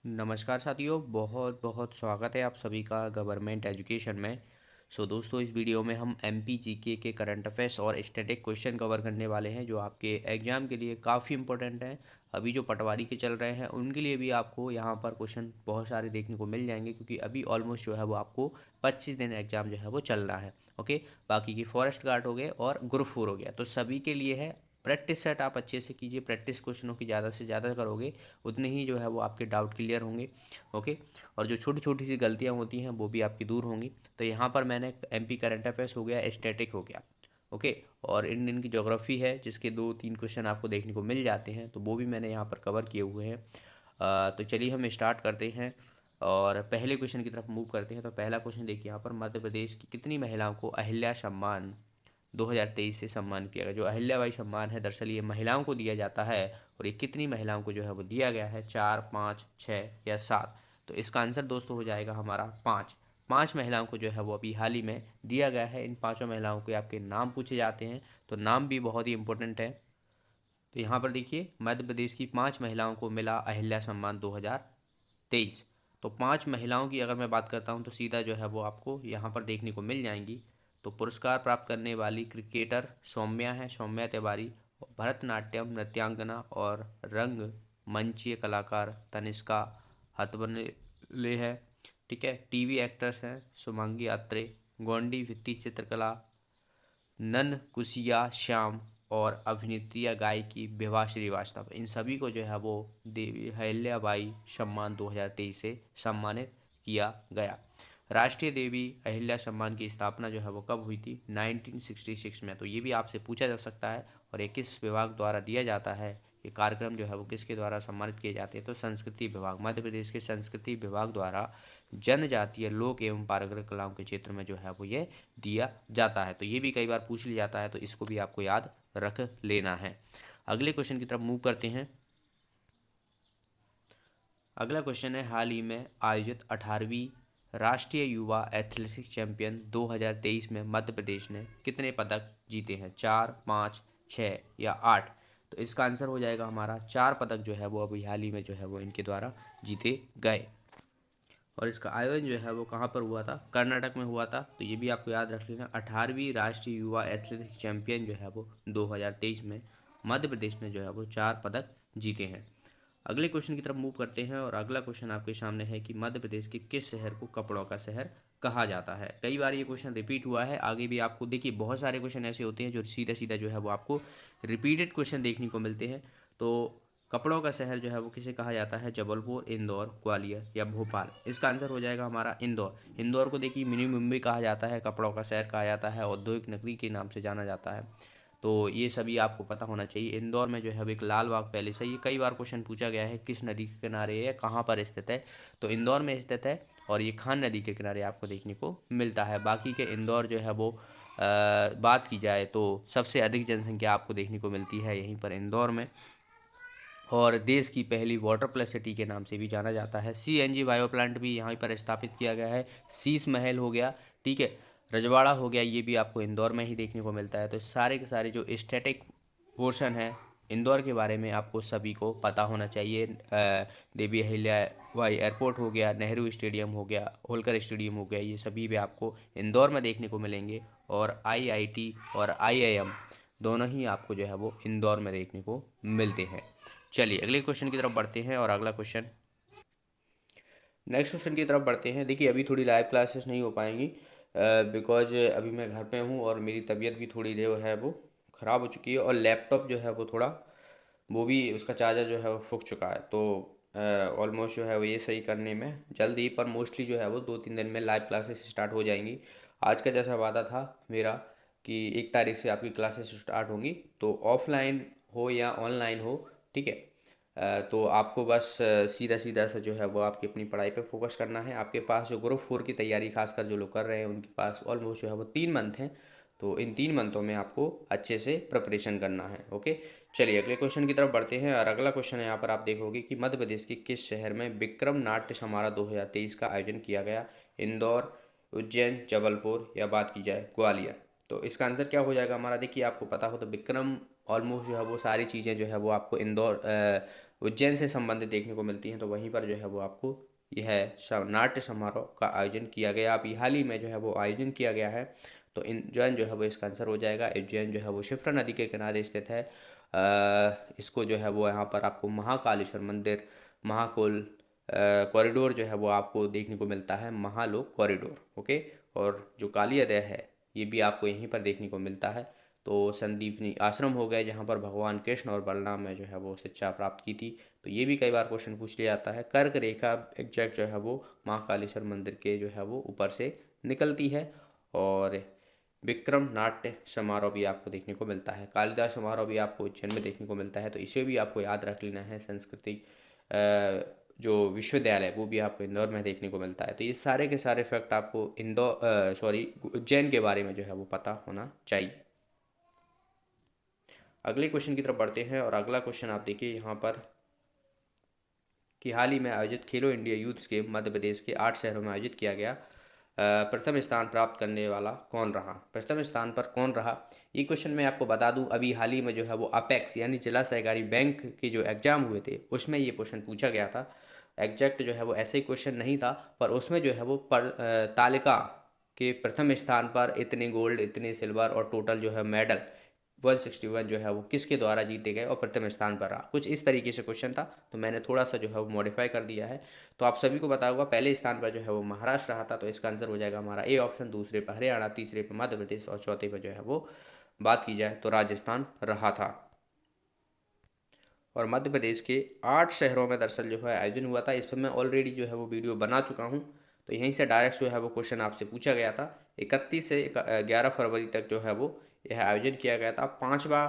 नमस्कार साथियों, बहुत बहुत स्वागत है आप सभी का गवर्नमेंट एजुकेशन में। दोस्तों, इस वीडियो में हम एमपी जीके के करंट अफेयर्स और स्टैटिक क्वेश्चन कवर करने वाले हैं जो आपके एग्जाम के लिए काफ़ी इंपॉर्टेंट हैं। अभी जो पटवारी के चल रहे हैं उनके लिए भी आपको यहाँ पर क्वेश्चन बहुत सारे देखने को मिल जाएंगे, क्योंकि अभी ऑलमोस्ट जो है वो आपको 25 दिन एग्जाम जो है वो चल रहा है। ओके, बाकी की फॉरेस्ट गार्ड हो गए और ग्रुप 4 हो गया, तो सभी के लिए है। प्रैक्टिस सेट आप अच्छे से कीजिए, प्रैक्टिस क्वेश्चनों की ज़्यादा से ज़्यादा करोगे उतने ही जो है वो आपके डाउट क्लियर होंगे। ओके, और जो छोटी छोटी सी गलतियाँ होती हैं वो भी आपकी दूर होंगी। तो यहाँ पर मैंने एमपी करंट अफेयर्स हो गया, स्टैटिक हो गया, ओके, और इंडियन की ज्योग्राफी है जिसके 2-3 क्वेश्चन आपको देखने को मिल जाते हैं, तो वो भी मैंने यहाँ पर कवर किए हुए हैं। तो चलिए हम स्टार्ट करते हैं और पहले क्वेश्चन की तरफ मूव करते हैं। तो पहला क्वेश्चन देखिए यहाँ पर, मध्य प्रदेश की कितनी महिलाओं को अहिल्या सम्मान 2023 से सम्मान किया गया। जो अहिल्याबाई सम्मान है, दरअसल ये महिलाओं को दिया जाता है, और ये कितनी महिलाओं को जो है वो दिया गया है, 4, 5, 6 या 7। तो इसका आंसर दोस्तों हो जाएगा हमारा 5। 5 महिलाओं को जो है वो अभी हाल ही में दिया गया है। इन पाँचों महिलाओं के आपके नाम पूछे जाते हैं, तो नाम भी बहुत ही इंपॉर्टेंट है। तो यहाँ पर देखिए, मध्य प्रदेश की 5 महिलाओं को मिला अहिल्या सम्मान 2023। तो 5 महिलाओं की अगर मैं बात करता हूँ तो सीधा जो है वो आपको यहाँ पर देखने को मिल जाएंगी। तो पुरस्कार प्राप्त करने वाली क्रिकेटर सौम्या है, सौम्या तिवारी। भरतनाट्यम नृत्यांगना और रंग मंचीय कलाकार तनिष्का हथवले है। ठीक है, टीवी एक्ट्रेस हैं सुमंगी अत्रे। गोंडी भित्ति चित्रकला नन कुसिया श्याम। और अभिनेत्री या गायकी विभा श्रीवास्तव। इन सभी को जो है वो देवी अहिल्याबाई सम्मान 2023 से सम्मानित किया गया। राष्ट्रीय देवी अहिल्या सम्मान की स्थापना जो है वो कब हुई थी? 1966 में। तो ये भी आपसे पूछा जा सकता है। और ये किस विभाग द्वारा दिया जाता है? ये कार्यक्रम जो है वो किसके द्वारा सम्मानित किए जाते हैं? तो संस्कृति विभाग, मध्य प्रदेश के संस्कृति विभाग द्वारा जनजातीय लोक एवं पारंपरिक कलाओं के क्षेत्र में जो है वो ये दिया जाता है। तो ये भी कई बार पूछ लिया जाता है, तो इसको भी आपको याद रख लेना है। अगले क्वेश्चन की तरफ मूव करते हैं। अगला क्वेश्चन है, हाल ही में आयोजित 18वीं राष्ट्रीय युवा एथलेटिक्स चैंपियन 2023 में मध्य प्रदेश ने कितने पदक जीते हैं? 4, 5, 6 या 8। तो इसका आंसर हो जाएगा हमारा 4 पदक जो है वो अभी हाल ही में जो है वो इनके द्वारा जीते गए। और इसका आयोजन जो है वो कहाँ पर हुआ था? कर्नाटक में हुआ था। तो ये भी आपको याद रख लेना। 18वीं राष्ट्रीय युवा एथलेटिक्स चैंपियन जो है वो 2023 में मध्य प्रदेश ने जो है वो 4 पदक जीते हैं। अगले क्वेश्चन की तरफ मूव करते हैं, और अगला क्वेश्चन आपके सामने है कि मध्य प्रदेश के किस शहर को कपड़ों का शहर कहा जाता है? कई बार ये क्वेश्चन रिपीट हुआ है, आगे भी आपको देखिए बहुत सारे क्वेश्चन ऐसे होते हैं जो सीधा सीधा जो है वो आपको रिपीटेड क्वेश्चन देखने को मिलते हैं। तो कपड़ों का शहर जो है वो किसे कहा जाता है? जबलपुर, इंदौर, ग्वालियर या भोपाल। इसका आंसर हो जाएगा हमारा इंदौर। इंदौर को देखिए मिनी मुंबई कहा जाता है, कपड़ों का शहर कहा जाता है, औद्योगिक नगरी के नाम से जाना जाता है। तो ये सभी आपको पता होना चाहिए। इंदौर में जो है एक लाल बाग पैलेस है। ये कई बार क्वेश्चन पूछा गया है, किस नदी के किनारे है, कहाँ पर स्थित है? तो इंदौर में स्थित है, और ये खान नदी के किनारे आपको देखने को मिलता है। बाकी के इंदौर जो है वो बात की जाए तो सबसे अधिक जनसंख्या आपको देखने को मिलती है यहीं पर इंदौर में। और देश की पहली वाटर प्लस सिटी के नाम से भी जाना जाता है। सीएनजी बायो प्लांट भी यहाँ पर स्थापित किया गया है। शीश महल हो गया, ठीक है, रजवाड़ा हो गया, ये भी आपको इंदौर में ही देखने को मिलता है। तो सारे के सारे जो स्टैटिक पोर्शन है इंदौर के बारे में आपको सभी को पता होना चाहिए। देवी अहिल्याबाई एयरपोर्ट हो गया, नेहरू स्टेडियम हो गया, होलकर स्टेडियम हो गया, ये सभी भी आपको इंदौर में देखने को मिलेंगे। और आईआईटी और आईआईएम दोनों ही आपको जो है वो इंदौर में देखने को मिलते हैं। चलिए अगले क्वेश्चन की तरफ बढ़ते हैं, और अगला क्वेश्चन, नेक्स्ट क्वेश्चन की तरफ बढ़ते हैं। देखिए अभी थोड़ी लाइव क्लासेस नहीं हो पाएंगी, बिकॉज अभी मैं घर पे हूँ और मेरी तबीयत भी थोड़ी जो है वो ख़राब हो चुकी है, और लैपटॉप जो है वो थोड़ा, वो भी उसका चार्जर जो है वो फूक चुका है। तो ऑलमोस्ट जो है वो ये सही करने में जल्दी, पर मोस्टली जो है वो 2-3 दिन में लाइव क्लासेस स्टार्ट हो जाएंगी। आज का जैसा वादा था मेरा कि 1 तारीख से आपकी क्लासेस स्टार्ट होंगी, तो ऑफलाइन हो या ऑनलाइन हो, ठीक है। तो आपको बस सीधा सीधा सा जो है वो आपकी अपनी पढ़ाई पे फोकस करना है। आपके पास जो ग्रुप 4 की तैयारी खासकर जो लोग कर रहे हैं उनके पास ऑलमोस्ट जो है वो 3 मंथ हैं। तो इन 3 मंथों में आपको अच्छे से प्रिपरेशन करना है। ओके, चलिए अगले क्वेश्चन की तरफ बढ़ते हैं, और अगला क्वेश्चन है यहाँ पर आप देखोगे कि मध्य प्रदेश के किस शहर में विक्रम नाट्य समारोह 2023 का आयोजन किया गया? इंदौर, उज्जैन, जबलपुर या बात की जाए ग्वालियर। तो इसका आंसर क्या हो जाएगा हमारा? देखिए आपको पता हो तो विक्रम ऑलमोस्ट जो है वो सारी चीज़ें जो है वो आपको इंदौर उज्जैन से संबंधित देखने को मिलती हैं, तो वहीं पर जो है वो आपको यह नाट्य समारोह का आयोजन किया गया। अभी हाल ही में जो है वो आयोजन किया गया है, तो उज्जैन जो है वो इसका आंसर हो जाएगा। उज्जैन जो है वो शिप्रा नदी के किनारे स्थित है। इसको जो है वो यहाँ पर आपको महाकालेश्वर मंदिर, महाकुल कॉरिडोर जो है वो आपको देखने को मिलता है, महालोक कॉरिडोर। ओके, और जो कालियादह है ये भी आपको यहीं पर देखने को मिलता है। तो संदीपनी आश्रम हो गए जहाँ पर भगवान कृष्ण और बलराम ने जो है वो शिक्षा प्राप्त की थी। तो ये भी कई बार क्वेश्चन पूछ लिया जाता है। कर्क रेखा एग्जैक्ट जो है वो महाकालेश्वर मंदिर के जो है वो ऊपर से निकलती है। और विक्रम नाट्य समारोह भी आपको देखने को मिलता है। कालिदास समारोह भी आपको उज्जैन में देखने को मिलता है, तो इसे भी आपको याद रख लेना है। संस्कृति जो विश्वविद्यालय वो भी आपको इंदौर में देखने को मिलता है। तो ये सारे के सारे फैक्ट आपको उज्जैन के बारे में जो है वो पता होना चाहिए। अगले क्वेश्चन की तरफ बढ़ते हैं, और अगला क्वेश्चन आप देखिए यहाँ पर कि हाल ही में आयोजित खेलो India youth game Madhya Pradesh के 8 शहरों में आयोजित किया गया। प्रथम स्थान प्राप्त करने वाला कौन रहा? प्रथम स्थान पर कौन रहा, ये क्वेश्चन मैं आपको बता दूं। अभी हाल ही में जो है वो अपेक्स यानी जिला सहकारी बैंक के जो एग्जाम हुए थे उसमें ये क्वेश्चन पूछा गया था। एग्जैक्ट जो है वो ऐसे ही क्वेश्चन नहीं था, पर उसमें जो है वो तालिका के प्रथम स्थान पर इतने गोल्ड, इतने सिल्वर और टोटल जो है मेडल 161 जो है वो किसके द्वारा जीते गए और प्रथम स्थान पर रहा। कुछ इस तरीके से क्वेश्चन था, तो मैंने थोड़ा सा जो है वो मॉडिफाई कर दिया है। तो आप सभी को पता होगा पहले स्थान पर जो है वो महाराष्ट्र रहा था, तो इसका आंसर हो जाएगा हमारा ए ऑप्शन। दूसरे पर हरियाणा, तीसरे पर मध्य प्रदेश और चौथे पर जो है वो बात की जाए तो राजस्थान रहा था। और मध्य प्रदेश के 8 शहरों में दरअसल जो है आयोजन हुआ था। इस पर मैं ऑलरेडी जो है वो वीडियो बना चुका हूँ, तो यहीं से डायरेक्ट जो है वो क्वेश्चन आपसे पूछा गया था। 31 से 11 फरवरी तक जो है वो यह आयोजन किया गया था। 5वां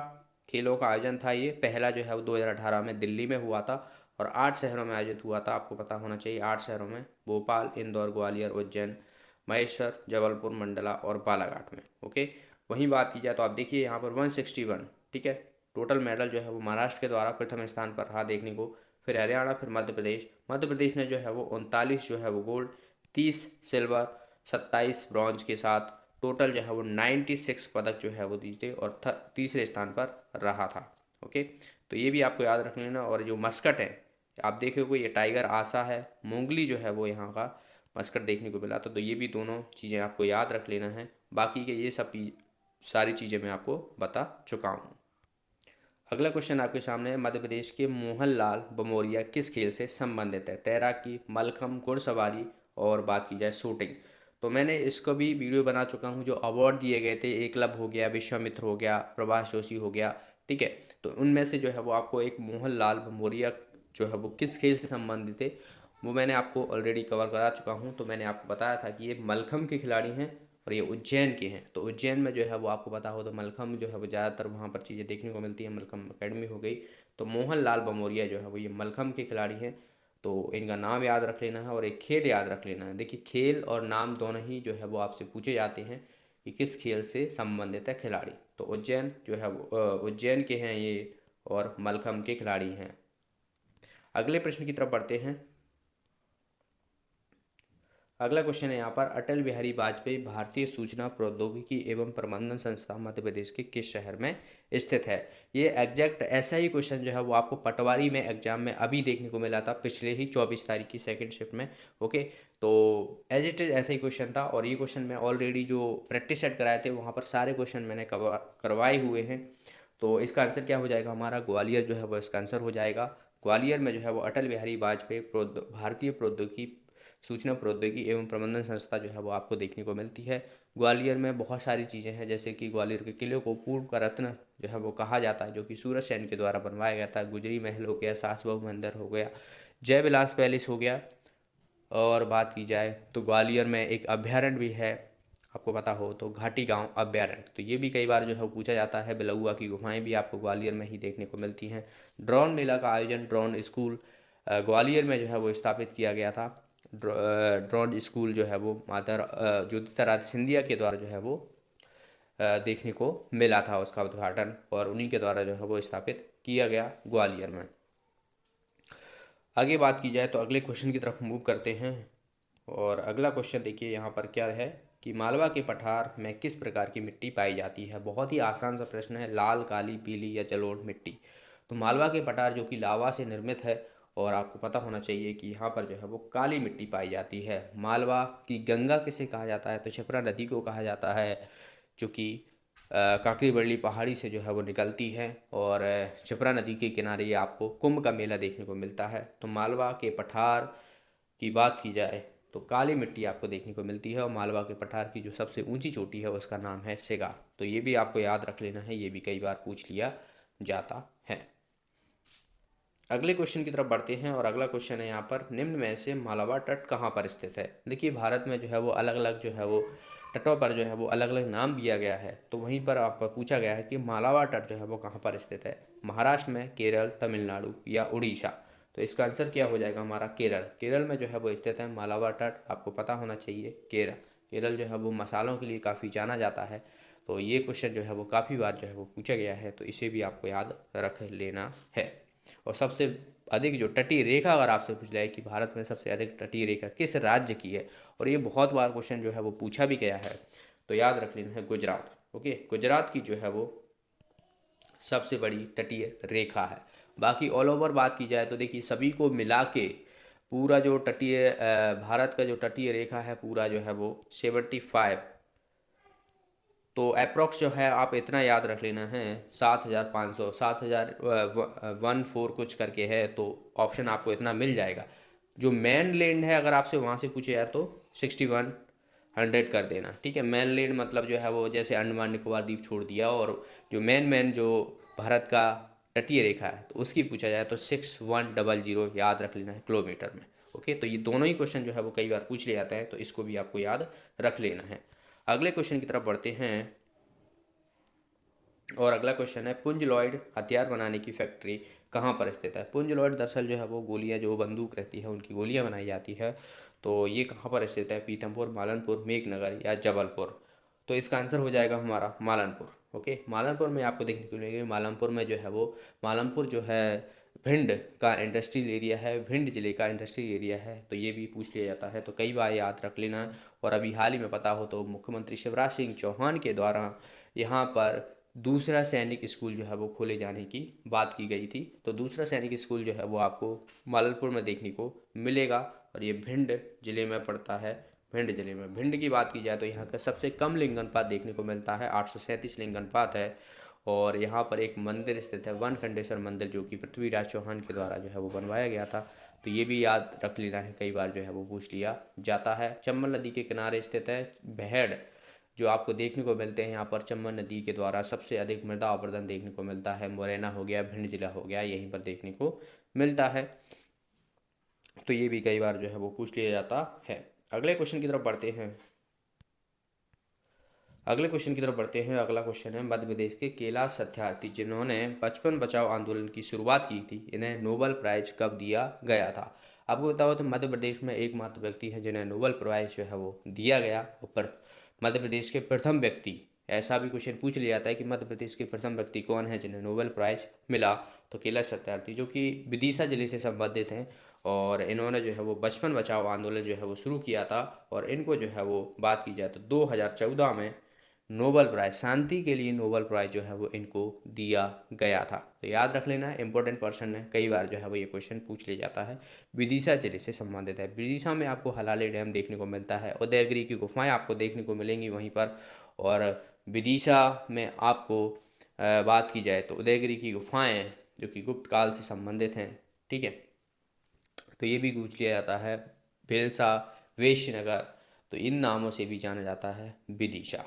खेलों का आयोजन था ये। पहला जो है वो 2018 में दिल्ली में हुआ था, और 8 शहरों में आयोजित हुआ था। आपको पता होना चाहिए 8 शहरों में: भोपाल, इंदौर, ग्वालियर, उज्जैन, महेश्वर, जबलपुर, मंडला और बालाघाट में। ओके, वहीं बात की जाए तो आप देखिए यहाँ पर 161, ठीक है, टोटल मेडल जो है वो महाराष्ट्र के द्वारा प्रथम स्थान पर रहा देखने को। फिर हरियाणा, फिर मध्य प्रदेश। मध्य प्रदेश ने जो है वो 39 जो है वो गोल्ड, 30 सिल्वर, 27 ब्रॉन्ज के साथ टोटल जो है वो 96 पदक जो है वो जीते और तीसरे स्थान पर रहा था। ओके, तो ये भी आपको याद रख लेना। और जो मस्कट है आप देखोगे ये टाइगर आसा है, मोंगली जो है वो यहाँ का मस्कट देखने को मिला था। तो ये भी दोनों चीज़ें आपको याद रख लेना है। बाकी के ये सब सारी चीज़ें मैं आपको बता चुका हूँ। अगला क्वेश्चन आपके सामने है, मध्य प्रदेश के मोहनलाल बमोरिया किस खेल से संबंधित है? तैराकी, मलखम्ब, घुड़सवारी और बात की जाए शूटिंग। तो मैंने इसको भी वीडियो बना चुका हूँ। जो अवार्ड दिए गए थे, एकलव्य हो गया, विश्वामित्र हो गया, प्रभास जोशी हो गया, ठीक है, तो उनमें से जो है वो आपको एक मोहनलाल बमोरिया जो है वो किस खेल से संबंधित है वो मैंने आपको ऑलरेडी कवर करा चुका हूँ। तो मैंने आपको बताया था कि ये मलखम्ब के खिलाड़ी हैं और ये उज्जैन के हैं। तो उज्जैन में जो है वो आपको पता हो तो मलखम्ब जो है वो ज़्यादातर वहाँ पर चीज़ें देखने को मिलती हैं। मलखम्ब अकेडमी हो गई। तो मोहन लाल बमोरिया जो है वो ये मलखम्ब के खिलाड़ी हैं। तो इनका नाम याद रख लेना है और एक खेल याद रख लेना है। देखिए, खेल और नाम दोनों ही जो है वो आपसे पूछे जाते हैं कि किस खेल से संबंधित है खिलाड़ी। तो उज्जैन जो है वो उज्जैन के हैं ये, और मलखम्ब के खिलाड़ी हैं। अगले प्रश्न की तरफ बढ़ते हैं। अगला क्वेश्चन है यहाँ पर, अटल बिहारी वाजपेयी भारतीय सूचना प्रौद्योगिकी एवं प्रबंधन संस्थान मध्य प्रदेश के किस शहर में स्थित है? ये एग्जैक्ट ऐसा ही क्वेश्चन जो है वो आपको पटवारी में एग्जाम में अभी देखने को मिला था, पिछले ही 24 तारीख की सेकंड शिफ्ट में। ओके, तो एज इट इज़ ऐसा ही क्वेश्चन था, और ये क्वेश्चन मैं ऑलरेडी जो प्रैक्टिस सेट कराए थे वहाँ पर सारे क्वेश्चन मैंने करवाए हुए हैं। तो इसका आंसर क्या हो जाएगा हमारा? ग्वालियर जो है वो इसका आंसर हो जाएगा। ग्वालियर में जो है वो अटल बिहारी वाजपेयी भारतीय प्रौद्योगिकी सूचना प्रौद्योगिकी एवं प्रबंधन संस्था जो है वो आपको देखने को मिलती है। ग्वालियर में बहुत सारी चीज़ें हैं, जैसे कि ग्वालियर के किले को पूर्व का रत्न जो है वो कहा जाता है, जो कि सूरज सेन के द्वारा बनवाया गया था। गुजरी महल हो गया, सासबहू मंदिर हो गया, जय विलास पैलेस हो गया। और बात की जाए तो ग्वालियर में एक अभ्यारण्य भी है, आपको पता हो तो घाटी गांव अभ्यारण्य। तो ये भी कई बार जो है पूछा जाता है। बिलौआ की गुफाएं भी आपको ग्वालियर में ही देखने को मिलती हैं। ड्रोन मेला का आयोजन ड्रोन स्कूल ग्वालियर में जो है वो स्थापित किया गया था। ड्रोन स्कूल जो है वो माता ज्योतिरादित्य सिंधिया के द्वारा जो है वो देखने को मिला था उसका उद्घाटन, और उन्हीं के द्वारा जो है वो स्थापित किया गया ग्वालियर में। आगे बात की जाए तो अगले क्वेश्चन की तरफ मूव करते हैं। और अगला क्वेश्चन देखिए यहाँ पर क्या है कि मालवा के पठार में किस प्रकार की मिट्टी पाई जाती है? बहुत ही आसान सा प्रश्न है, लाल, काली, पीली या जलोढ़ मिट्टी। तो मालवा के पठार जो कि लावा से निर्मित है, और आपको पता होना चाहिए कि यहाँ पर जो है वो काली मिट्टी पाई जाती है। मालवा की गंगा किसे कहा जाता है, तो क्षिप्रा नदी को कहा जाता है, जो कि कांकरी पहाड़ी से जो है वो निकलती है, और क्षिप्रा नदी के किनारे ये आपको कुंभ का मेला देखने को मिलता है। तो मालवा के पठार की बात की जाए तो काली मिट्टी आपको देखने को मिलती है, और मालवा के पठार की जो सबसे ऊंची चोटी है उसका नाम है सिगार। तो ये भी आपको याद रख लेना है, ये भी कई बार पूछ लिया जाता है। अगले क्वेश्चन की तरफ बढ़ते हैं, और अगला क्वेश्चन है यहाँ पर, निम्न में से मालाबार तट कहाँ पर स्थित है। देखिए भारत में जो है वो अलग अलग जो है वो तटों पर जो है वो अलग अलग नाम दिया गया है। तो वहीं पर आप पूछा गया है कि मालाबार तट जो है वो कहाँ पर स्थित है, महाराष्ट्र में, केरल, तमिलनाडु या उड़ीसा। तो इसका आंसर क्या हो जाएगा हमारा, केरल। केरल में जो है वो स्थित है मालाबार तट, आपको पता होना चाहिए। केरल केरल जो है वो मसालों के लिए काफ़ी जाना जाता है। तो ये क्वेश्चन जो है वो काफ़ी बार जो है वो पूछा गया है, तो इसे भी आपको याद रख लेना है। और सबसे अधिक जो तटीय रेखा अगर आपसे पूछ जाए कि भारत में सबसे अधिक तटीय रेखा किस राज्य की है, और ये बहुत बार क्वेश्चन जो है वो पूछा भी गया है, तो याद रख लेना है गुजरात। ओके, गुजरात की जो है वो सबसे बड़ी तटीय रेखा है। बाकी ऑल ओवर बात की जाए तो देखिए सभी को मिला के पूरा जो तटीय भारत का जो तटीय रेखा है पूरा जो है वो 75, तो अप्रोक्स जो है आप इतना याद रख लेना है, 7,500, 7,014 कुछ करके है, तो ऑप्शन आपको इतना मिल जाएगा। जो मेन लैंड है अगर आपसे वहाँ से पूछे जाए तो 6,100 कर देना, ठीक है। मेन लैंड मतलब जो है वो जैसे अंडमान निकोबार द्वीप छोड़ दिया, और जो मेन जो भारत का तटीय रेखा है तो उसकी पूछा जाए तो 6,100 याद रख लेना है किलोमीटर में। ओके, तो ये दोनों ही क्वेश्चन जो है वो कई बार पूछ लिया जाता है, तो इसको भी आपको याद रख लेना है। अगले क्वेश्चन की तरफ बढ़ते हैं, और अगला क्वेश्चन है, पुंज लॉयड हथियार बनाने की फैक्ट्री कहाँ पर स्थित है। पुंज लॉयड दरअसल जो है वो गोलियाँ, जो बंदूक रहती है उनकी गोलियाँ बनाई जाती है। तो ये कहाँ पर स्थित है, पीथमपुर, मालनपुर, मेघनगर या जबलपुर। तो इसका आंसर हो जाएगा हमारा मालनपुर। ओके, मालनपुर में आपको देखने को मिलेगी, मालनपुर में जो है वो, मालनपुर जो है भिंड का इंडस्ट्रियल एरिया है, भिंड जिले का इंडस्ट्रियल एरिया है। तो ये भी पूछ लिया जाता है, तो कई बार याद रख लेना है। और अभी हाल ही में पता हो तो मुख्यमंत्री शिवराज सिंह चौहान के द्वारा यहाँ पर दूसरा सैनिक स्कूल जो है वो खोले जाने की बात की गई थी। तो दूसरा सैनिक स्कूल जो है वो आपको मालनपुर में देखने को मिलेगा, और ये भिंड जिले में पड़ता है। भिंड जिले में, भिंड की बात की जाए तो यहाँ का सबसे कम लिंग अनुपात देखने को मिलता है, 837 लिंग अनुपात है। और यहाँ पर एक मंदिर स्थित है, वन खंडेश्वर मंदिर, जो कि पृथ्वीराज चौहान के द्वारा जो है वो बनवाया गया था। तो ये भी याद रख लेना है, कई बार जो है वो पूछ लिया जाता है। चंबल नदी के किनारे स्थित है बहेड़, जो आपको देखने को मिलते हैं यहाँ पर चंबल नदी के द्वारा सबसे अधिक मृदा अपरदन देखने को मिलता है। मुरैना हो गया, भिंड जिला हो गया, यहीं पर देखने को मिलता है। तो ये भी कई बार जो है वो पूछ लिया जाता है। अगले क्वेश्चन की तरफ बढ़ते हैं, अगला क्वेश्चन है, मध्य प्रदेश के कैलाश सत्यार्थी जिन्होंने बचपन बचाओ आंदोलन की शुरुआत की थी, इन्हें नोबेल प्राइज कब दिया गया था। आपको बताओ तो मध्य प्रदेश में एकमात्र व्यक्ति है जिन्हें नोबेल प्राइज जो है वो दिया गया, और मध्य प्रदेश के प्रथम व्यक्ति, ऐसा भी क्वेश्चन पूछ लिया जाता है कि मध्य प्रदेश के प्रथम व्यक्ति कौन है जिन्हें नोबेल प्राइज मिला। तो कैलाश सत्यार्थी, जो कि विदिशा जिले से संबंधित हैं, और इन्होंने जो है वो बचपन बचाओ आंदोलन जो है वो शुरू किया था। और इनको जो है वो बात की जाए तो 2014 में नोबेल प्राइज, शांति के लिए नोबेल प्राइज जो है वो इनको दिया गया था। तो याद रख लेना है, इंपॉर्टेंट पर्सन है, कई बार जो है वो ये क्वेश्चन पूछ लिया जाता है। विदिशा जिले से संबंधित है। विदिशा में आपको हलाले डैम देखने को मिलता है, उदयगिरी की गुफाएं आपको देखने को मिलेंगी वहीं पर। और विदिशा में आपको बात की जाए तो उदयगिरी की गुफाएं जो कि गुप्त काल से संबंधित हैं, ठीक है। तो ये भी पूछ लिया जाता है। भेलसा, वेश्यनगर, तो इन नामों से भी जाना जाता है विदिशा।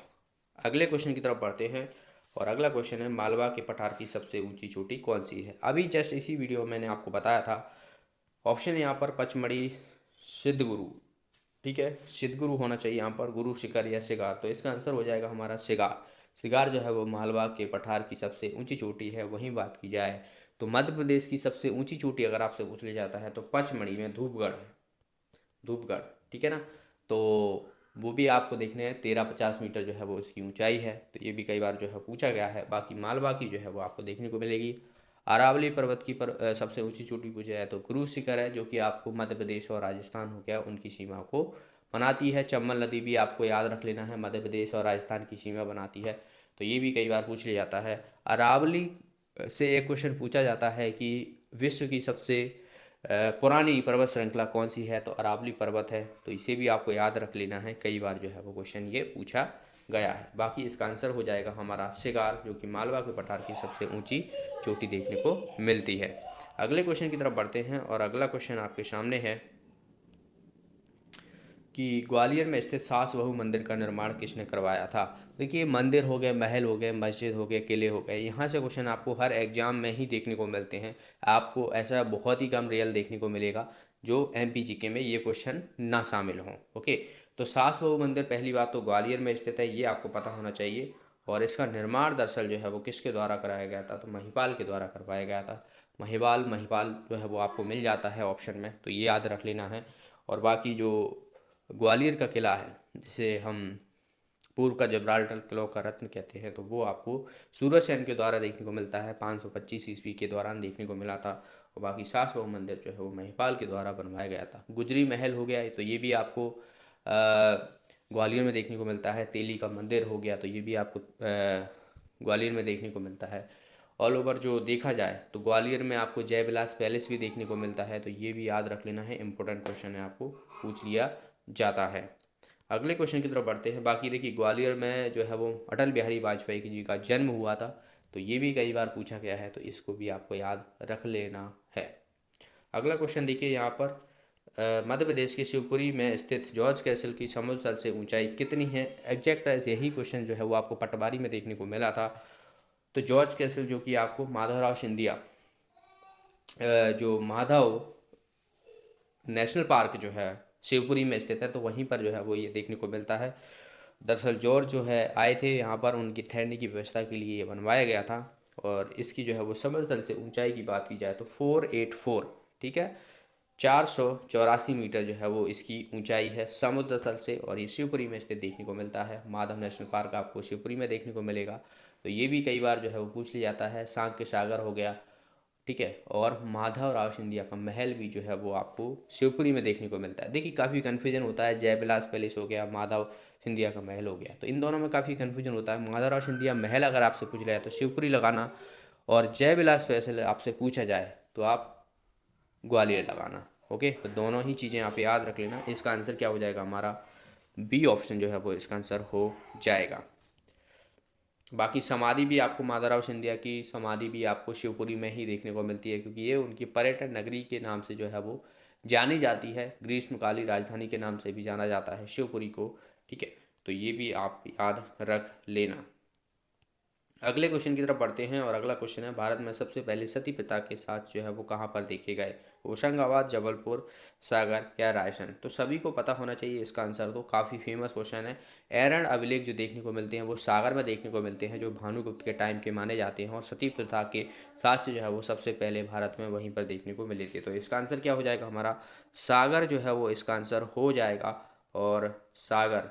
अगले क्वेश्चन की तरफ बढ़ते हैं, और अगला क्वेश्चन है, मालवा के पठार की सबसे ऊंची चोटी कौन सी है। अभी जस्ट इसी वीडियो में मैंने आपको बताया था। ऑप्शन यहाँ पर पचमढ़ी, सिद्धगुरु, ठीक है, सिद्धगुरु होना चाहिए यहाँ पर, गुरु शिखर या सिगार। तो इसका आंसर हो जाएगा हमारा सिगार। सिगार जो है वो मालवा के पठार की सबसे ऊंची चोटी है। वहीं बात की जाए तो मध्य प्रदेश की सबसे ऊंची चोटी अगर आपसे पूछ लिया जाता है तो पचमढ़ी में धूपगढ़ है, धूपगढ़, ठीक है ना। तो वो भी आपको देखने हैं, 1350 मीटर जो है वो इसकी ऊंचाई है। तो ये भी कई बार जो है पूछा गया है। बाकी मालवा की जो है वो आपको देखने को मिलेगी। अरावली पर्वत की सबसे ऊंची चोटी पूछा जाए तो गुरु शिखर है, जो कि आपको मध्य प्रदेश और राजस्थान हो गया उनकी सीमा को बनाती है। चंबल नदी भी आपको याद रख लेना है, मध्य प्रदेश और राजस्थान की सीमा बनाती है। तो ये भी कई बार पूछ लिया जाता है। अरावली से एक क्वेश्चन पूछा जाता है कि विश्व की सबसे पुरानी पर्वत श्रृंखला कौन सी है, तो अरावली पर्वत है। तो इसे भी आपको याद रख लेना है, कई बार जो है वो क्वेश्चन ये पूछा गया है। बाकी इसका आंसर हो जाएगा हमारा शिगार, जो कि मालवा के पठार की सबसे ऊंची चोटी देखने को मिलती है। अगले क्वेश्चन की तरफ बढ़ते हैं और अगला क्वेश्चन आपके सामने है कि ग्वालियर में स्थित सास बहू मंदिर का निर्माण किसने करवाया था। देखिए, मंदिर हो गए, महल हो गए, मस्जिद हो गए, किले हो गए, यहाँ से क्वेश्चन आपको हर एग्जाम में ही देखने को मिलते हैं। आपको ऐसा बहुत ही कम रियल देखने को मिलेगा जो MPGK में ये क्वेश्चन ना शामिल हों। ओके, तो सास बहू मंदिर पहली बात तो ग्वालियर में स्थित है, ये आपको पता होना चाहिए। और इसका निर्माण दरअसल जो है वो किसके द्वारा कराया गया था, तो महिपाल के द्वारा करवाया गया था। महिपाल महिपाल जो है वो आपको मिल जाता है ऑप्शन में, तो ये याद रख लेना है। और बाकी जो ग्वालियर का किला है, जिसे हम पूर्व का जब्राल्टर किलों का रत्न कहते हैं, तो वो आपको सूरजसेन के द्वारा देखने को मिलता है, 525 ईस्वी के दौरान देखने को मिला था। और बाकी सास बहू मंदिर जो है वो महिपाल के द्वारा बनवाया गया था। गुजरी महल हो गया, तो ये भी आपको ग्वालियर में देखने को मिलता है। तेली का मंदिर हो गया, तो ये भी आपको ग्वालियर में देखने को मिलता है। ऑल ओवर जो देखा जाए तो ग्वालियर में आपको जय विलास पैलेस भी देखने को मिलता है, तो ये भी याद रख लेना है, इंपॉर्टेंट क्वेश्चन है, आपको पूछ लिया जाता है। अगले क्वेश्चन की तरफ बढ़ते हैं। बाकी देखिए, ग्वालियर में जो है वो अटल बिहारी वाजपेयी जी का जन्म हुआ था, तो ये भी कई बार पूछा गया है, तो इसको भी आपको याद रख लेना है। अगला क्वेश्चन देखिए यहाँ पर, मध्य प्रदेश के शिवपुरी में स्थित जॉर्ज कैसल की समुद्र तल से ऊंचाई कितनी है। एग्जैक्ट यही क्वेश्चन जो है वो आपको पटवारी में देखने को मिला था। तो जॉर्ज कैसल जो कि आपको माधवराव सिंधिया जो माधव नेशनल पार्क जो है शिवपुरी में स्थित है, तो वहीं पर जो है वो ये देखने को मिलता है। दरअसल जॉर्ज जो है आए थे यहाँ पर, उनकी ठहरने की व्यवस्था के लिए ये बनवाया गया था। और इसकी जो है वो समुद्र तल से ऊंचाई की बात की जाए तो 484, ठीक है, 484 मीटर जो है वो इसकी ऊंचाई है समुद्र तल से। और ये शिवपुरी में स्थित देखने को मिलता है। माधव नेशनल पार्क आपको शिवपुरी में देखने को मिलेगा, तो ये भी कई बार जो है वो पूछ लिया जाता है। सांक्य सागर हो गया, ठीक है, और माधवराव सिंधिया का महल भी जो है वो आपको शिवपुरी में देखने को मिलता है। देखिए, काफ़ी कन्फ्यूजन होता है, जयविलास पैलेस हो गया, माधव सिंधिया का महल हो गया, तो इन दोनों में काफ़ी कन्फ्यूजन होता है। माधवराव सिंधिया महल अगर आपसे पूछ लिया है तो शिवपुरी लगाना, और जयविलास पैलेस आपसे पूछा जाए तो आप ग्वालियर लगाना। ओके, तो दोनों ही चीज़ें आप याद रख लेना। इसका आंसर क्या हो जाएगा हमारा, बी ऑप्शन जो है वो इसका आंसर हो जाएगा। बाकी समाधि भी आपको, माधवराव सिंधिया की समाधि भी आपको शिवपुरी में ही देखने को मिलती है, क्योंकि ये उनकी पर्यटन नगरी के नाम से जो है वो जानी जाती है। ग्रीष्मकालीन राजधानी के नाम से भी जाना जाता है शिवपुरी को, ठीक है, तो ये भी आप याद रख लेना। अगले क्वेश्चन की तरफ बढ़ते हैं और अगला क्वेश्चन है, भारत में सबसे पहले सती प्रथा के साथ जो है वो कहाँ पर देखे गए। होशंगाबाद, जबलपुर, सागर या रायसेन। तो सभी को पता होना चाहिए इसका आंसर, तो काफ़ी फेमस क्वेश्चन है। एरन अभिलेख जो देखने को मिलते हैं वो सागर में देखने को मिलते हैं, जो भानुगुप्त के टाइम के माने जाते हैं। और सती प्रथा के साथ से जो है वो सबसे पहले भारत में वहीं पर देखने को मिले थे। तो इसका आंसर क्या हो जाएगा हमारा, सागर जो है वो इसका आंसर हो जाएगा। और सागर,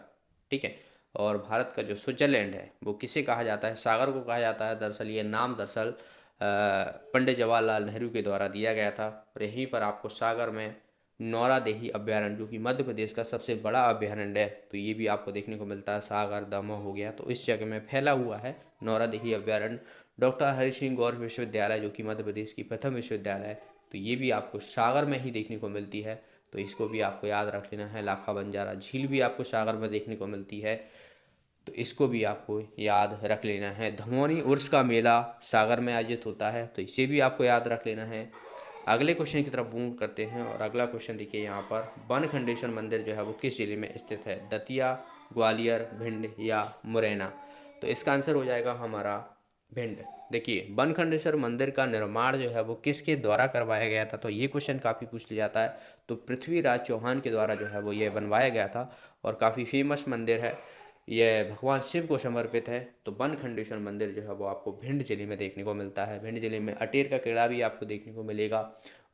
ठीक है। और भारत का जो स्विट्जरलैंड है वो किसे कहा जाता है, सागर को कहा जाता है। दरअसल ये नाम दरअसल पंडित जवाहरलाल नेहरू के द्वारा दिया गया था। और यहीं पर आपको सागर में नौरा देही अभ्यारण्य, जो कि मध्य प्रदेश का सबसे बड़ा अभ्यारण्य है, तो ये भी आपको देखने को मिलता है। सागर, दमोह हो गया, तो इस जगह में फैला हुआ है नौरा देही अभ्यारण्य। डॉक्टर हरि सिंह गौर विश्वविद्यालय, जो कि मध्य प्रदेश की प्रथम विश्वविद्यालय है, तो ये भी आपको सागर में ही देखने को मिलती है, तो इसको भी आपको याद रख लेना है। लाखा बंजारा झील भी आपको सागर में देखने को मिलती है, तो इसको भी आपको याद रख लेना है। धमौनी उर्स का मेला सागर में आयोजित होता है, तो इसे भी आपको याद रख लेना है। अगले क्वेश्चन की तरफ मूव करते हैं और अगला क्वेश्चन देखिए यहाँ पर, बनखंडेश्वर मंदिर जो है वो किस जिले में स्थित है। दतिया, ग्वालियर, भिंड या मुरैना। तो इसका आंसर हो जाएगा हमारा भिंड। देखिए, बनखंडेश्वर मंदिर का निर्माण जो है वो किसके द्वारा करवाया गया था, तो ये क्वेश्चन काफ़ी पूछ लिया जाता है। तो पृथ्वीराज चौहान के द्वारा जो है वो ये बनवाया गया था, और काफ़ी फेमस मंदिर है, यह भगवान शिव को समर्पित है। तो बनखंडेश्वर मंदिर जो है वो आपको भिंड जिले में देखने को मिलता है। भिंड जिले में अटेर का किला भी आपको देखने को मिलेगा।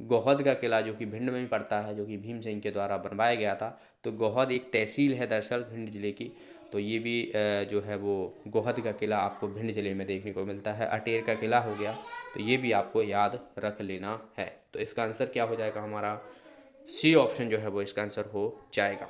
गोहद का किला, जो कि भिंड में ही पड़ता है, जो कि भीम सिंह के द्वारा बनवाया गया था। तो गोहद एक तहसील है दरअसल भिंड जिले की, तो ये भी जो है वो गोहद का किला आपको भिंड जिले में देखने को मिलता है। अटेर का किला हो गया, तो ये भी आपको याद रख लेना है। तो इसका आंसर क्या हो जाएगा हमारा, सी ऑप्शन जो है वो इसका आंसर हो जाएगा।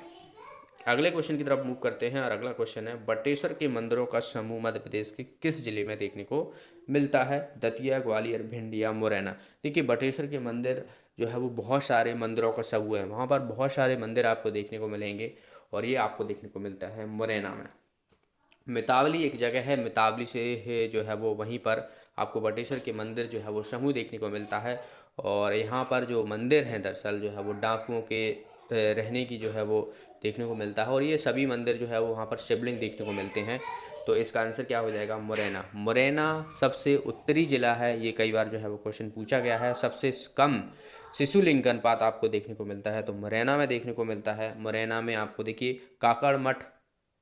अगले क्वेश्चन की तरफ मूव करते हैं और अगला क्वेश्चन है बटेश्वर के मंदिरों का समूह मध्य प्रदेश के किस जिले में देखने को मिलता है? दतिया, ग्वालियर, भिंड या मुरैना? देखिए बटेश्वर के मंदिर जो है वो बहुत सारे मंदिरों का समूह है, वहाँ पर बहुत सारे मंदिर आपको देखने को मिलेंगे और ये आपको देखने को मिलता है मुरैना में। मितावली एक जगह है, मितावली से है जो है वो वहीं पर आपको बटेश्वर के मंदिर जो है वो समूह देखने को मिलता है। और यहाँ पर जो मंदिर हैं दरअसल जो है वो डाकुओं के रहने की जो है वो देखने को मिलता है और ये सभी मंदिर जो है वो वहाँ पर शिवलिंग देखने को मिलते हैं। तो इसका आंसर क्या हो जाएगा? मुरैना। मुरैना सबसे उत्तरी जिला है, ये कई बार जो है वो क्वेश्चन पूछा गया है। सबसे कम शिशु लिंग अनुपात आपको देखने को मिलता है तो मुरैना में देखने को मिलता है। मुरैना में आपको देखिए काकड़ मठ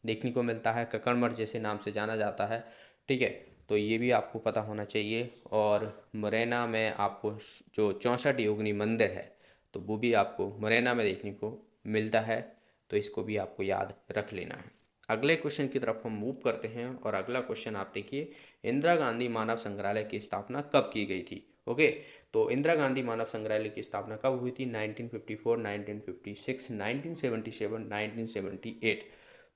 देखने को मिलता है, कक्कड़ मठ जैसे नाम से जाना जाता है। ठीक है, तो ये भी आपको पता होना चाहिए। और मुरैना में आपको जो 64 योगिनी मंदिर है तो वो भी आपको मुरैना में देखने को मिलता है, तो इसको भी आपको याद रख लेना है। अगले क्वेश्चन की तरफ हम मूव करते हैं और अगला क्वेश्चन आप देखिए, इंदिरा गांधी मानव संग्रहालय की स्थापना कब की गई थी? ओके, तो इंदिरा गांधी मानव संग्रहालय की स्थापना कब हुई थी? 1954, 1956, 1977, 1978?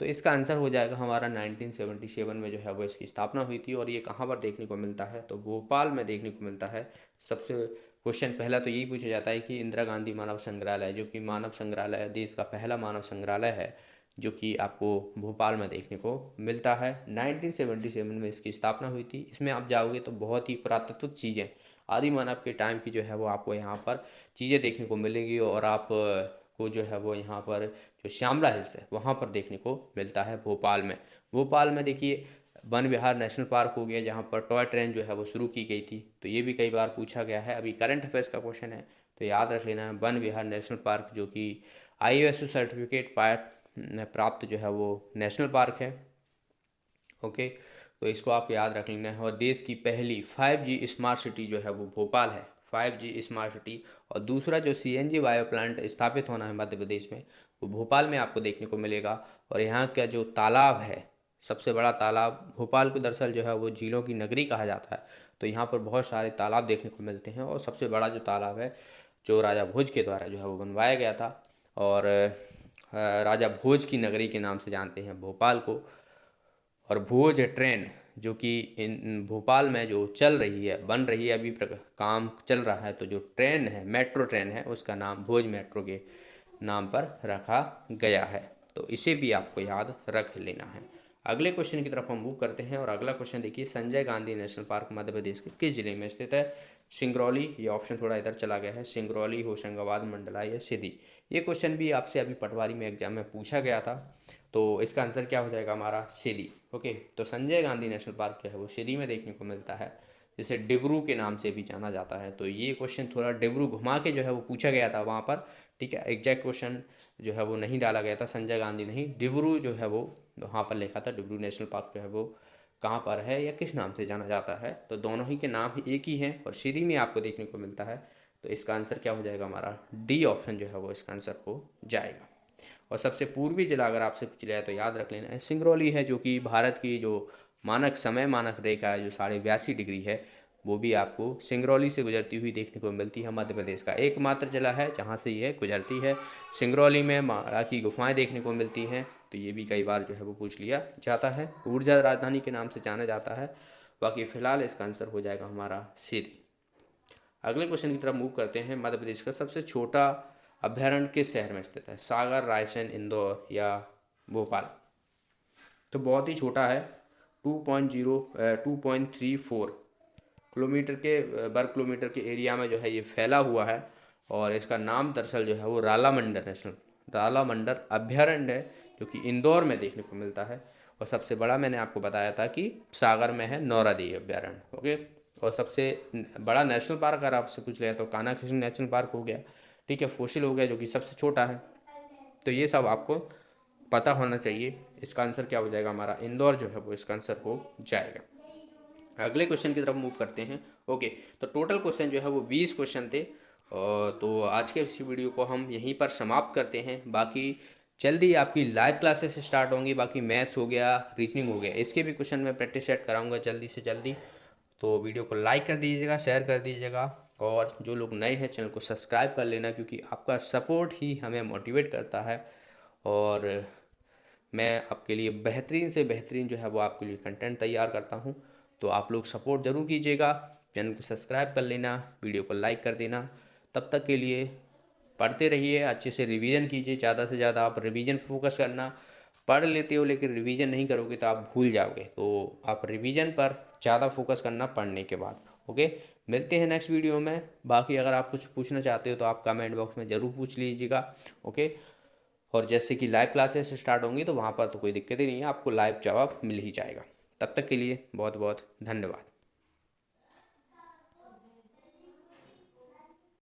तो इसका आंसर हो जाएगा हमारा 1977 में जो है वो इसकी स्थापना हुई थी। और ये कहाँ पर देखने को मिलता है? तो भोपाल में देखने को मिलता है। सबसे क्वेश्चन पहला तो यही पूछा जाता है कि इंदिरा गांधी मानव संग्रहालय, जो कि मानव संग्रहालय देश का पहला मानव संग्रहालय है, जो कि आपको भोपाल में देखने को मिलता है। 1977 में इसकी स्थापना हुई थी। इसमें आप जाओगे तो बहुत ही पुरातात्विक चीज़ें, आदि मानव के टाइम की जो है वो आपको यहाँ पर चीज़ें देखने को मिलेंगी और आप को जो है वो यहाँ पर जो श्यामला हिल्स है वहाँ पर देखने को मिलता है भोपाल में। भोपाल में देखिए वन विहार नेशनल पार्क हो गया, जहाँ पर टॉय ट्रेन जो है वो शुरू की गई थी, तो ये भी कई बार पूछा गया है। अभी करंट अफेयर्स का क्वेश्चन है तो याद रख लेना है। वन विहार नेशनल पार्क जो कि IUSU सर्टिफिकेट प्राप्त जो है वो नेशनल पार्क है। ओके, तो इसको आप याद रख लेना है। और देश की पहली 5G स्मार्ट सिटी जो है वो भोपाल है, 5G स्मार्ट सिटी। और दूसरा जो CNG बायो प्लांट स्थापित होना है मध्य प्रदेश में, वो भोपाल में आपको देखने को मिलेगा। और यहाँ का जो तालाब है, सबसे बड़ा तालाब, भोपाल को दरअसल जो है वो झीलों की नगरी कहा जाता है, तो यहाँ पर बहुत सारे तालाब देखने को मिलते हैं। और सबसे बड़ा जो तालाब है जो राजा भोज के द्वारा जो है वो बनवाया गया था, और राजा भोज की नगरी के नाम से जानते हैं भोपाल को। और भोज ट्रेन जो कि इन भोपाल में जो चल रही है, बन रही है, अभी काम चल रहा है, तो जो ट्रेन है, मेट्रो ट्रेन है, उसका नाम भोज मेट्रो के नाम पर रखा गया है। तो इसे भी आपको याद रख लेना है। अगले क्वेश्चन की तरफ हम मूव करते हैं और अगला क्वेश्चन देखिए, संजय गांधी नेशनल पार्क मध्य प्रदेश के किस जिले में स्थित है? सिंगरौली, ये ऑप्शन थोड़ा इधर चला गया है, सिंगरौली, होशंगाबाद, मंडला या सीधी? ये क्वेश्चन भी आपसे अभी पटवारी में एग्जाम में पूछा गया था, तो इसका आंसर क्या हो जाएगा हमारा? सीधी। ओके, तो संजय गांधी नेशनल पार्क जो है वो सीधी में देखने को मिलता है, जिसे डिब्रू के नाम से भी जाना जाता है। तो ये क्वेश्चन थोड़ा डिब्रू घुमा के जो है वो पूछा गया था वहाँ पर। ठीक है, एग्जैक्ट क्वेश्चन जो है वो नहीं डाला गया था, संजय गांधी नहीं, डिब्रू जो है वो वहाँ पर लिखा था। डिब्रू नेशनल पार्क जो है वो कहाँ पर है या किस नाम से जाना जाता है? तो दोनों ही के नाम एक ही हैं और सीधी में आपको देखने को मिलता है। तो इसका आंसर क्या हो जाएगा हमारा? डी ऑप्शन जो है वो इसका आंसर हो जाएगा। और सबसे पूर्वी जिला अगर आपसे पूछ लिया है तो याद रख लेना है सिंगरौली है, जो कि भारत की जो मानक रेखा है जो 82.5 डिग्री है, वो भी आपको सिंगरौली से गुजरती हुई देखने को मिलती है। मध्य प्रदेश का एकमात्र जिला है जहाँ से ये गुजरती है। सिंगरौली में माता की गुफाएं देखने को मिलती हैं, तो ये भी कई बार जो है वो पूछ लिया जाता है। ऊर्जा राजधानी के नाम से जाना जाता है। बाकी फिलहाल इसका आंसर हो जाएगा हमारा सीधी। अगले क्वेश्चन की तरफ मूव करते हैं। मध्य प्रदेश का सबसे छोटा अभ्यारण्य किस शहर में स्थित है? सागर, रायसेन, इंदौर या भोपाल? तो बहुत ही छोटा है, 2.34 किलोमीटर के वर्ग किलोमीटर के एरिया में जो है ये फैला हुआ है। और इसका नाम दरअसल जो है वो रालामंडर अभ्यारण्य है, जो कि इंदौर में देखने को मिलता है। और सबसे बड़ा मैंने आपको बताया था कि सागर में है नौरादेवी अभ्यारण्य। ओके, और सबसे बड़ा नेशनल पार्क अगर आपसे पूछ लिया तो कान्हा किशोर नेशनल पार्क हो गया। ठीक है, फोसिल हो गया जो कि सबसे छोटा है। तो ये सब आपको पता होना चाहिए। इसका आंसर क्या हो जाएगा हमारा? इंदौर जो है वो इसका आंसर हो जाएगा। अगले क्वेश्चन की तरफ मूव करते हैं। ओके, तो टोटल क्वेश्चन जो है वो 20 क्वेश्चन थे। तो आज के इस वीडियो को हम यहीं पर समाप्त करते हैं। बाकी जल्दी आपकी लाइव क्लासेस स्टार्ट होंगी। बाकी मैथ्स हो गया, रीजनिंग हो गया, इसके भी क्वेश्चन मैं प्रैक्टिस सेट कराऊंगा जल्दी से जल्दी। तो वीडियो को लाइक कर दीजिएगा, शेयर कर दीजिएगा, और जो लोग नए हैं चैनल को सब्सक्राइब कर लेना, क्योंकि आपका सपोर्ट ही हमें मोटिवेट करता है। और मैं आपके लिए बेहतरीन से बेहतरीन जो है वो आपके लिए कंटेंट तैयार करता हूँ। तो आप लोग सपोर्ट ज़रूर कीजिएगा, चैनल को सब्सक्राइब कर लेना, वीडियो को लाइक कर देना। तब तक के लिए पढ़ते रहिए, अच्छे से रिवीजन कीजिए, ज़्यादा से ज़्यादा आप रिवीजन पे फोकस करना। पढ़ लेते हो लेकिन रिवीजन नहीं करोगे तो आप भूल जाओगे, तो आप रिवीजन पर ज़्यादा फोकस करना पढ़ने के बाद। ओके, मिलते हैं नेक्स्ट वीडियो में। बाकी अगर आप कुछ पूछना चाहते हो तो आप कमेंट बॉक्स में ज़रूर पूछ लीजिएगा। ओके, और जैसे कि लाइव क्लासेस स्टार्ट होंगी तो वहाँ पर तो कोई दिक्कत ही नहीं है, आपको लाइव जवाब मिल ही जाएगा। तब तक के लिए बहुत बहुत धन्यवाद।